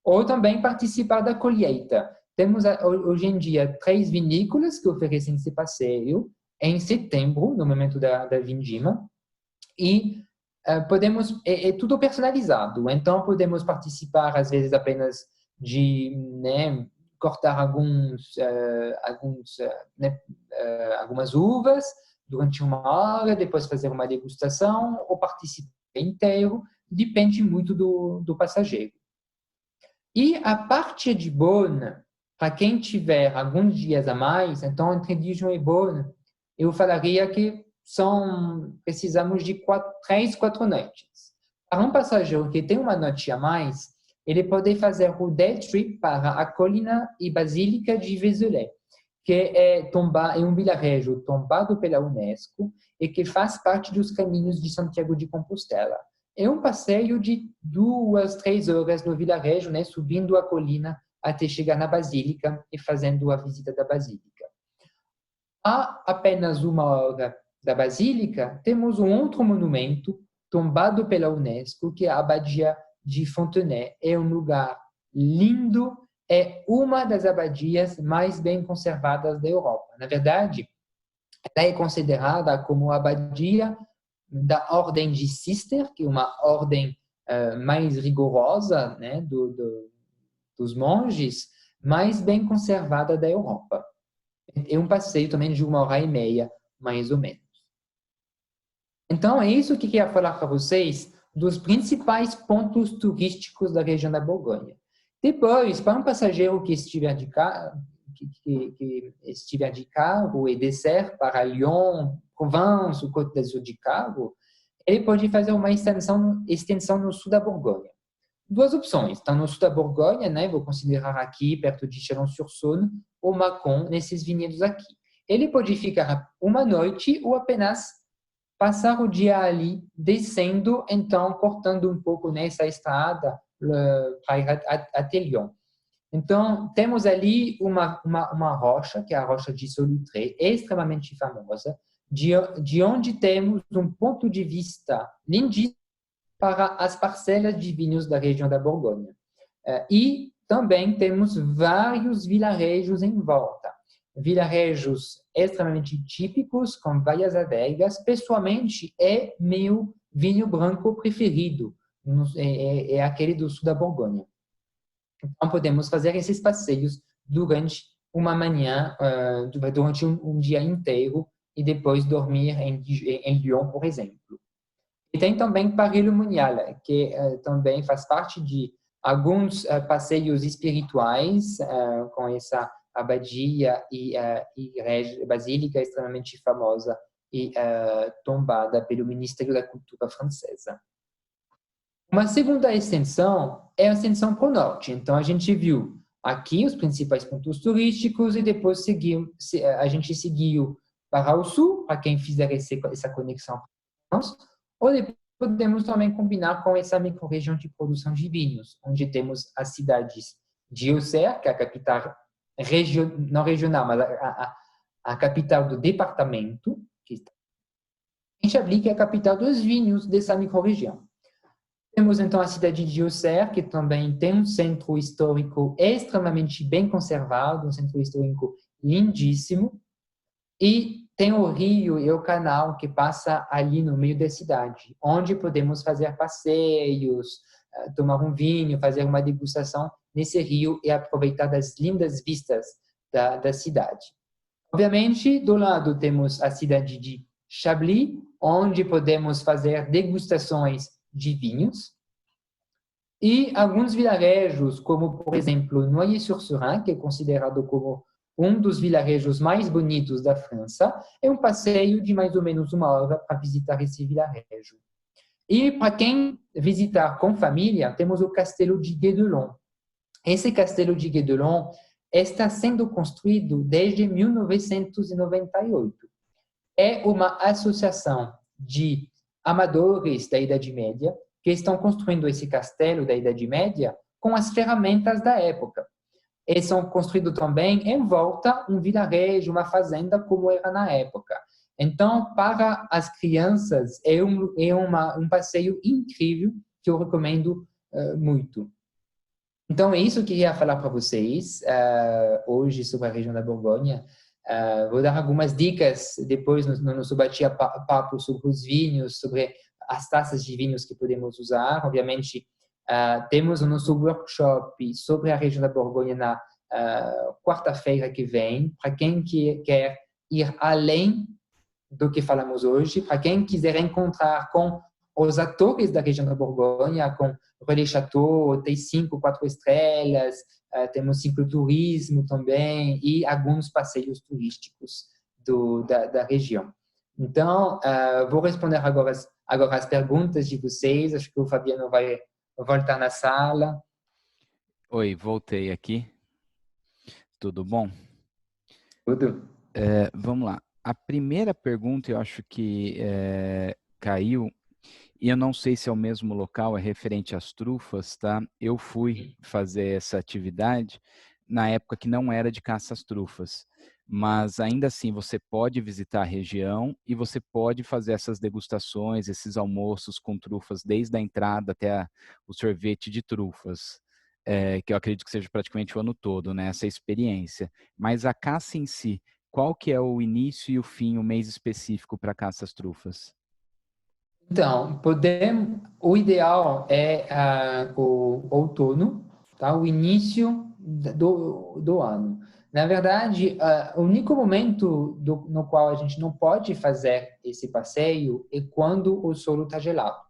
ou também participar da colheita. Temos hoje em dia 3 vinícolas que oferecem esse passeio em setembro, no momento da vindima, e podemos, é tudo personalizado, então podemos participar às vezes apenas de, né, cortar algumas uvas durante uma hora, depois fazer uma degustação ou participar inteiro, depende muito do passageiro. E a parte de Bonn, para quem tiver alguns dias a mais, então entre Dijon e Bonn, eu falaria que precisamos de 3, 4 noites. Para um passageiro que tem uma noite a mais, ele pode fazer o day trip para a colina e basílica de Vézelay, que é um vilarejo tombado pela Unesco e que faz parte dos caminhos de Santiago de Compostela. É um passeio de 2, 3 horas no vilarejo, né, subindo a colina até chegar na basílica e fazendo a visita da basílica. A apenas 1 hora da basílica, temos um outro monumento tombado pela Unesco, que é a Abadia de Fontenay. É um lugar lindo, é uma das abadias mais bem conservadas da Europa. Na verdade, ela é considerada como a abadia da Ordem de Cister, que é uma ordem mais rigorosa, né, dos monges, mais bem conservada da Europa. É um passeio também de 1 hora e meia, mais ou menos. Então, é isso que eu queria falar para vocês dos principais pontos turísticos da região da Borgonha. Depois, para um passageiro que estiver de carro e descer para Lyon, Provence ou Côte d'Azur de carro, ele pode fazer uma extensão no sul da Borgonha. 2 opções. Então, no sul da Borgonha, né, vou considerar aqui, perto de Chalon-sur-Saône, ou Mâcon, nesses vinhedos aqui. Ele pode ficar uma noite ou apenas passar o dia ali, descendo, então, cortando um pouco nessa estrada para ir até Lyon. Então, temos ali uma rocha, que é a rocha de Solutré, extremamente famosa, de onde temos um ponto de vista lindíssimo para as parcelas de vinhos da região da Borgonha. E também temos vários vilarejos em volta. Vilarejos extremamente típicos, com várias adegas. Pessoalmente, é meu vinho branco preferido. É aquele do sul da Borgonha. Então, podemos fazer esses passeios durante uma manhã, durante um dia inteiro, e depois dormir em Lyon, por exemplo. E tem também Paris-le-Monial, que também faz parte de alguns passeios espirituais com essa abadia e basílica extremamente famosa e tombada pelo Ministério da Cultura francesa. Uma segunda extensão é a extensão para o norte. Então, a gente viu aqui os principais pontos turísticos e depois a gente seguiu para o sul, para quem fizer essa conexão. Ou depois podemos também combinar com essa microrregião de produção de vinhos, onde temos as cidades de Auxerre, que é a capital não regional, mas a capital do departamento, que está em Chablis, que é a capital dos vinhos dessa microrregião. Temos então a cidade de Auxerre, que também tem um centro histórico extremamente bem conservado, um centro histórico lindíssimo, e tem o rio e o canal que passa ali no meio da cidade, onde podemos fazer passeios, tomar um vinho, fazer uma degustação nesse rio e aproveitar das lindas vistas da cidade. Obviamente, do lado temos a cidade de Chablis, onde podemos fazer degustações de vinhos, e alguns vilarejos, como, por exemplo, Noyer-sur-Serein, que é considerado como um dos vilarejos mais bonitos da França, é um passeio de mais ou menos 1 hora para visitar esse vilarejo. E para quem visitar com família, temos o Castelo de Guédelon. Esse Castelo de Guédelon está sendo construído desde 1998. É uma associação de amadores da Idade Média que estão construindo esse castelo da Idade Média com as ferramentas da época. E são construídos também em volta um vilarejo, uma fazenda, como era na época. Então, para as crianças, é um passeio incrível que eu recomendo muito. Então, é isso que eu queria falar para vocês hoje sobre a região da Borgonha. Vou dar algumas dicas depois no nosso bate-papo sobre os vinhos, sobre as taças de vinhos que podemos usar. Obviamente, temos o nosso workshop sobre a região da Borgonha na quarta-feira que vem, para quem quer ir além do que falamos hoje, para quem quiser encontrar com os atores da região da Borgonha, com Relais Chateau, hotéis 5, 4 estrelas, temos cicloturismo também e alguns passeios turísticos da região. Então, vou responder agora as perguntas de vocês. Acho que o Fabiano vai voltar na sala. Oi, voltei aqui. Tudo bom? Tudo? Vamos lá. A primeira pergunta, eu acho que caiu, e eu não sei se é o mesmo local, é referente às trufas, tá? Eu fui fazer essa atividade na época que não era de caça às trufas, mas ainda assim você pode visitar a região e você pode fazer essas degustações, esses almoços com trufas desde a entrada até o sorvete de trufas, que eu acredito que seja praticamente o ano todo, né? Essa experiência. Mas a caça em si, qual que é o início e o fim, o mês específico para caça às trufas? Então, o ideal é o outono, tá? O início do ano. Na verdade, o único momento no qual a gente não pode fazer esse passeio é quando o solo está gelado.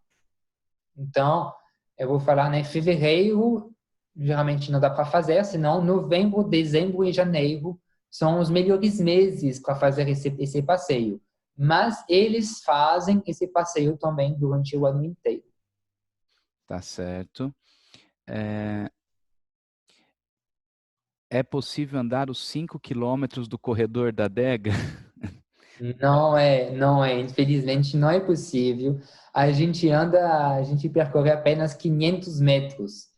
Então, eu vou falar, né, fevereiro, geralmente não dá para fazer, senão novembro, dezembro e janeiro são os melhores meses para fazer esse passeio. Mas eles fazem esse passeio também durante o ano inteiro. Tá certo. É possível andar os 5 quilômetros do corredor da adega? Não é, infelizmente não é possível. A gente percorre apenas 500 metros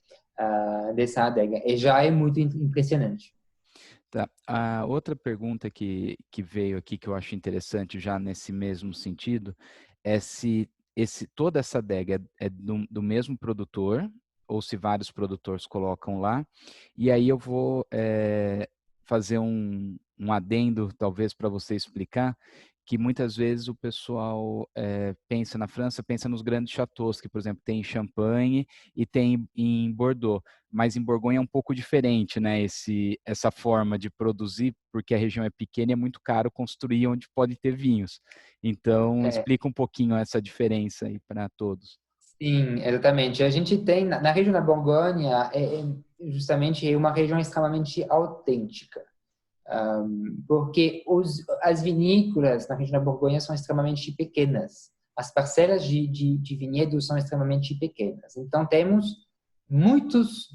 dessa adega, e já é muito impressionante. Tá. A outra pergunta que veio aqui, que eu acho interessante já nesse mesmo sentido, é se toda essa adega é do mesmo produtor, ou se vários produtores colocam lá. E aí eu vou fazer um adendo, talvez, para você explicar, que muitas vezes o pessoal pensa na França, pensa nos grandes chateaus, que, por exemplo, tem em Champagne e tem em Bordeaux. Mas em Borgonha é um pouco diferente, né? Essa forma de produzir, porque a região é pequena e é muito caro construir onde pode ter vinhos. Então, É, explica um pouquinho essa diferença aí para todos. sim, exatamente. A gente tem, na região da Borgonha, justamente uma região extremamente autêntica, porque as vinícolas na região da Borgonha são extremamente pequenas. As parcelas de vinhedos são extremamente pequenas. Então, temos muitos,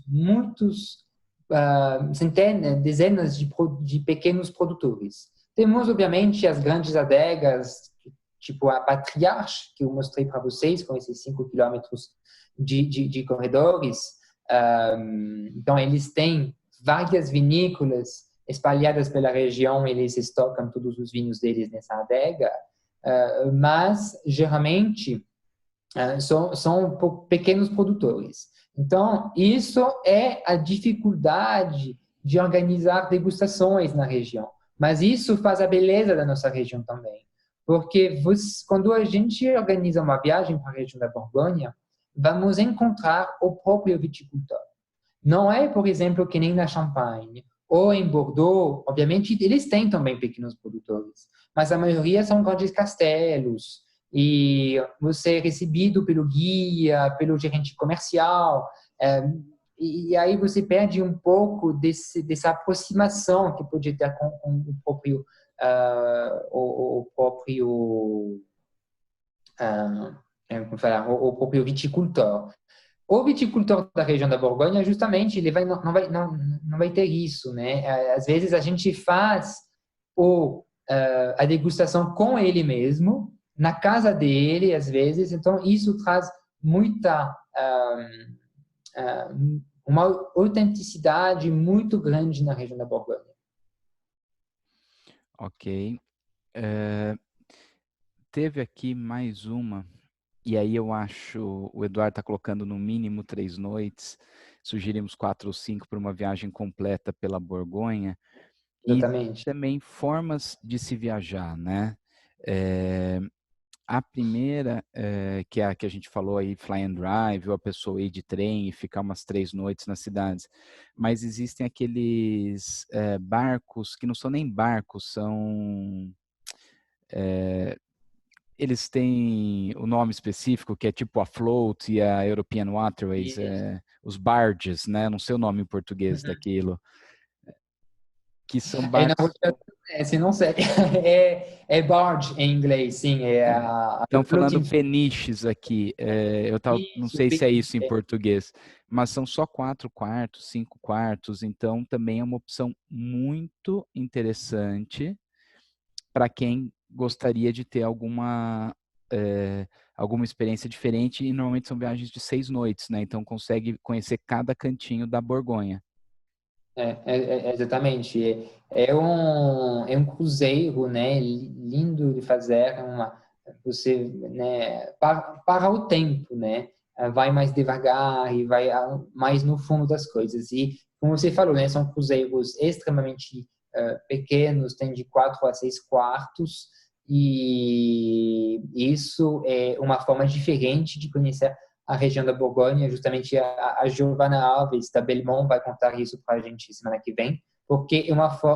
centenas, dezenas de pequenos produtores. Temos, obviamente, as grandes adegas, tipo a Patriarche, que eu mostrei para vocês, com esses 5 quilômetros de corredores. Então, eles têm várias vinícolas espalhadas pela região, eles estocam todos os vinhos deles nessa adega, mas geralmente são pequenos produtores. Então, isso é a dificuldade de organizar degustações na região. Mas isso faz a beleza da nossa região também. Porque quando a gente organiza uma viagem para a região da Borgonha, vamos encontrar o próprio viticultor. Não é, por exemplo, que nem na Champagne ou em Bordeaux, obviamente eles têm também pequenos produtores, mas a maioria são grandes castelos e você é recebido pelo guia, pelo gerente comercial, e aí você perde um pouco dessa aproximação que pode ter com o próprio como falar, o próprio viticultor. O viticultor da região da Borgonha, justamente, ele não vai ter isso, né? Às vezes a gente faz a degustação com ele mesmo, na casa dele, às vezes. Então, isso traz muita uma autenticidade muito grande na região da Borgonha. Ok. É, teve aqui mais uma. E aí eu acho, o Eduardo está colocando no mínimo 3 noites, sugerimos 4 ou 5 para uma viagem completa pela Borgonha. E Exatamente. também formas de se viajar, né? A primeira, que é a que a gente falou aí, fly and drive, ou a pessoa ir de trem e ficar umas 3 noites nas cidades. Mas existem aqueles barcos, que não são nem barcos, são... eles têm o nome específico, que é tipo a Float e a European Waterways, Isso. os barges, né? Não sei o nome em português Uhum. daquilo, que são Na barcos. Rússia, se não sei, é barge em inglês, sim, é a Estão falando floating. peniches aqui. Não Isso, sei se é peixe. isso em português, mas são só 4 quartos, 5 quartos, então também é uma opção muito interessante para quem gostaria de ter alguma experiência diferente, e normalmente são viagens de 6 noites, né? Então consegue conhecer cada cantinho da Borgonha. Exatamente. É um cruzeiro, né? Lindo de fazer, você, né? Para o tempo, né? Vai mais devagar e vai mais no fundo das coisas. E, como você falou, né? São cruzeiros extremamente pequenos, tem de 4 a 6 quartos, e isso é uma forma diferente de conhecer a região da Borgonha. Justamente a Giovana Alves, da Belmont, vai contar isso para a gente semana que vem, porque é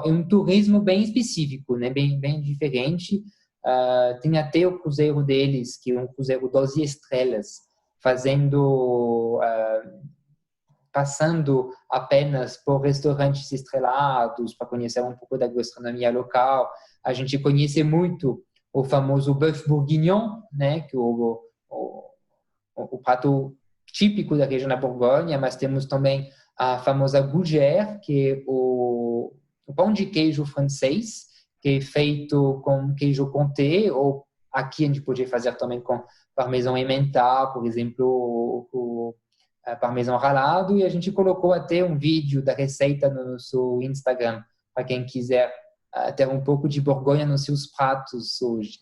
um turismo bem específico, né? Bem diferente. Tem até o cruzeiro deles, que é um cruzeiro 12 estrelas, fazendo, passando apenas por restaurantes estrelados para conhecer um pouco da gastronomia local. A gente conhece muito o famoso bœuf bourguignon, né? Que o prato típico da região da Borgonha, mas temos também a famosa gougère, que é o pão de queijo francês, que é feito com queijo comté, ou aqui a gente pode fazer também com parmesão emmental, por exemplo, o parmesão ralado, e a gente colocou até um vídeo da receita no nosso Instagram, para quem quiser ter um pouco de Borgonha nos seus pratos hoje.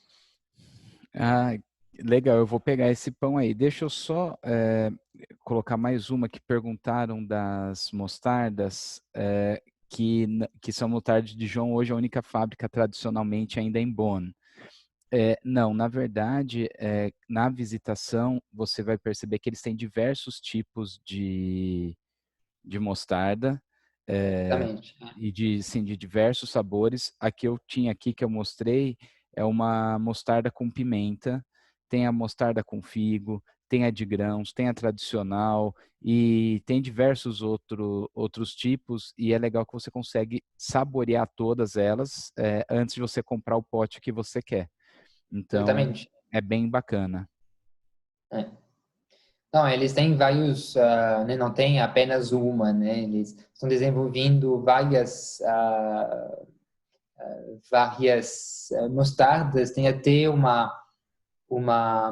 Ah, legal, eu vou pegar esse pão aí. Deixa eu só colocar mais uma que perguntaram das mostardas, que são mostardas de Dijon, hoje a única fábrica tradicionalmente ainda em Bonn. Não, na verdade, na visitação você vai perceber que eles têm diversos tipos de mostarda, Exatamente. e sim, de diversos sabores. A que eu tinha aqui, que eu mostrei, é uma mostarda com pimenta, tem a mostarda com figo, tem a de grãos, tem a tradicional e tem diversos outros tipos, e é legal que você consegue saborear todas elas antes de você comprar o pote que você quer. Então, Exatamente. é bem bacana. É. Não, eles têm vários, né, não tem apenas uma, né? Eles estão desenvolvendo várias mostardas. Tem até uma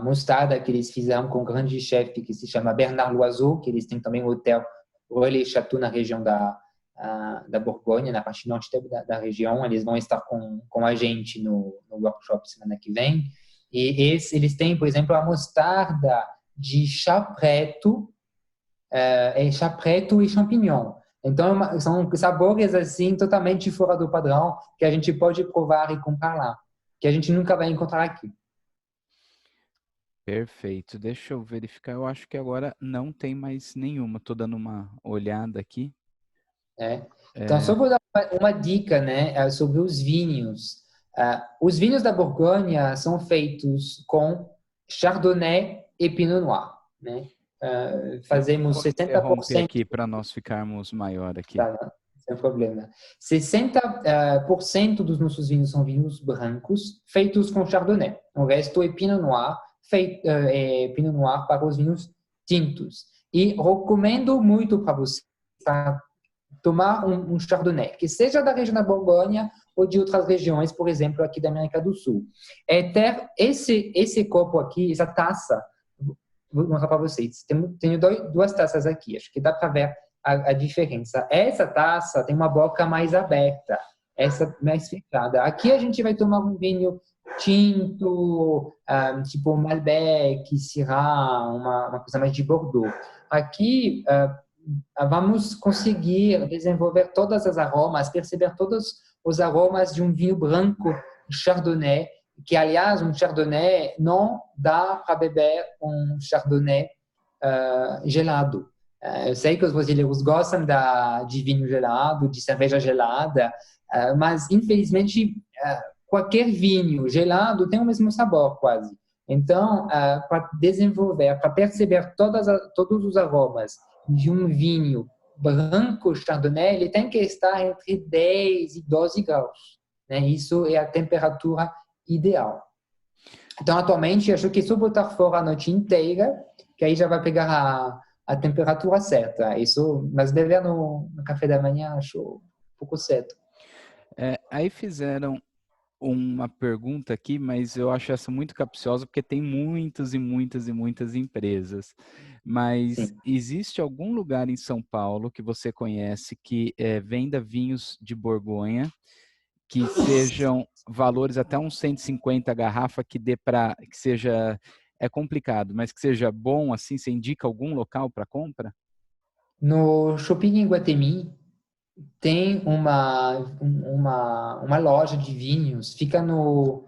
mostarda que eles fizeram com um grande chefe que se chama Bernard Loiseau, que eles têm também um hotel Relais Château na região da Borgonha, na parte norte da região. Eles vão estar com a gente no workshop semana que vem. E eles têm, por exemplo, a mostarda de chá preto, chá preto e champignon. Então, são sabores assim totalmente fora do padrão, que a gente pode provar e comprar lá, que a gente nunca vai encontrar aqui. Perfeito. Deixa eu verificar. Eu acho que agora não tem mais nenhuma. Estou dando uma olhada aqui. Né? Então, É, só vou dar uma dica, né, sobre os vinhos. Os vinhos da Borgonha são feitos com Chardonnay e Pinot Noir, né? eu Fazemos vou interromper 60%. aqui para nós ficarmos maior aqui. Tá, não, sem problema. 60% dos nossos vinhos são vinhos brancos feitos com Chardonnay. O resto é Pinot Noir, Pinot Noir para os vinhos tintos. E recomendo muito para você tomar um Chardonnay, que seja da região da Borgonha ou de outras regiões, por exemplo, aqui da América do Sul. É ter esse copo aqui, essa taça, vou mostrar para vocês. Tenho duas taças aqui, acho que dá para ver a diferença. Essa taça tem uma boca mais aberta, essa mais fechada. Aqui a gente vai tomar um vinho tinto, tipo Malbec, Syrah, uma coisa mais de Bordeaux. Aqui, vamos conseguir desenvolver todas as aromas, perceber todos os aromas de um vinho branco Chardonnay, que, aliás, um Chardonnay não dá para beber um Chardonnay gelado. Eu sei que os brasileiros gostam de vinho gelado, de cerveja gelada, mas, infelizmente, qualquer vinho gelado tem o mesmo sabor, quase. Então, para desenvolver, para perceber todos os aromas de um vinho branco Chardonnay, ele tem que estar entre 10 e 12 graus. Né? Isso é a temperatura ideal. Então, atualmente, acho que é só botar fora a noite inteira, que aí já vai pegar a temperatura certa. Isso, mas beber no café da manhã, acho um pouco cedo. Aí fizeram uma pergunta aqui, mas eu acho essa muito capciosa, porque tem muitas e muitas e muitas empresas. Mas Sim. existe algum lugar em São Paulo que você conhece que venda vinhos de Borgonha, que sejam valores até uns 150 a garrafa, que dê para que seja, é complicado, mas que seja bom, assim, você indica algum local para compra? No Shopping em Guatemi tem uma loja de vinhos, fica não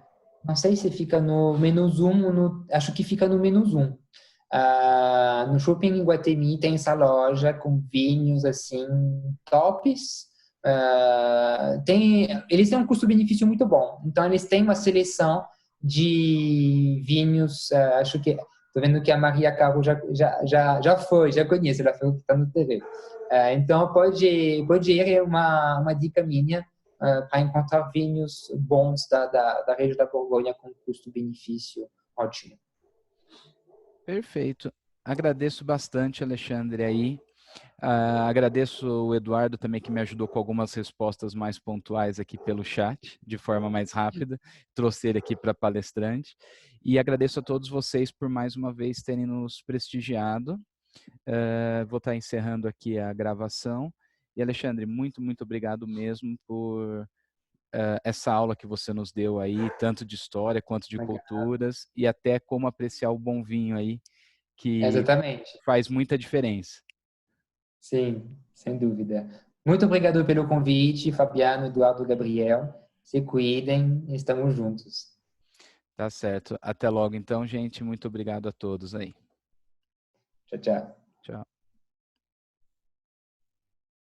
sei se fica no menos um, acho que fica no menos um. No Shopping em Guatemi tem essa loja com vinhos assim tops. Eles têm um custo-benefício muito bom. Então eles têm uma seleção de vinhos. Acho que estou vendo que a Maria Caro já foi, já conhece, ela falou que está no TV. Então pode ir é uma dica minha para encontrar vinhos bons da região da Borgonha com custo-benefício ótimo. Perfeito. Agradeço bastante, Alexandre, aí. Agradeço o Eduardo também, que me ajudou com algumas respostas mais pontuais aqui pelo chat, de forma mais rápida, trouxe ele aqui para palestrante. E agradeço a todos vocês por mais uma vez terem nos prestigiado. Vou estar encerrando aqui a gravação. E, Alexandre, muito, muito obrigado mesmo por essa aula que você nos deu aí, tanto de história quanto de culturas, e até como apreciar o bom vinho aí, que Exatamente. faz muita diferença. Sim, sem dúvida. Muito obrigado pelo convite, Fabiano, Eduardo, Gabriel. Se cuidem, estamos juntos. Tá certo. Até logo então, gente. Muito obrigado a todos aí. Tchau, tchau. Tchau.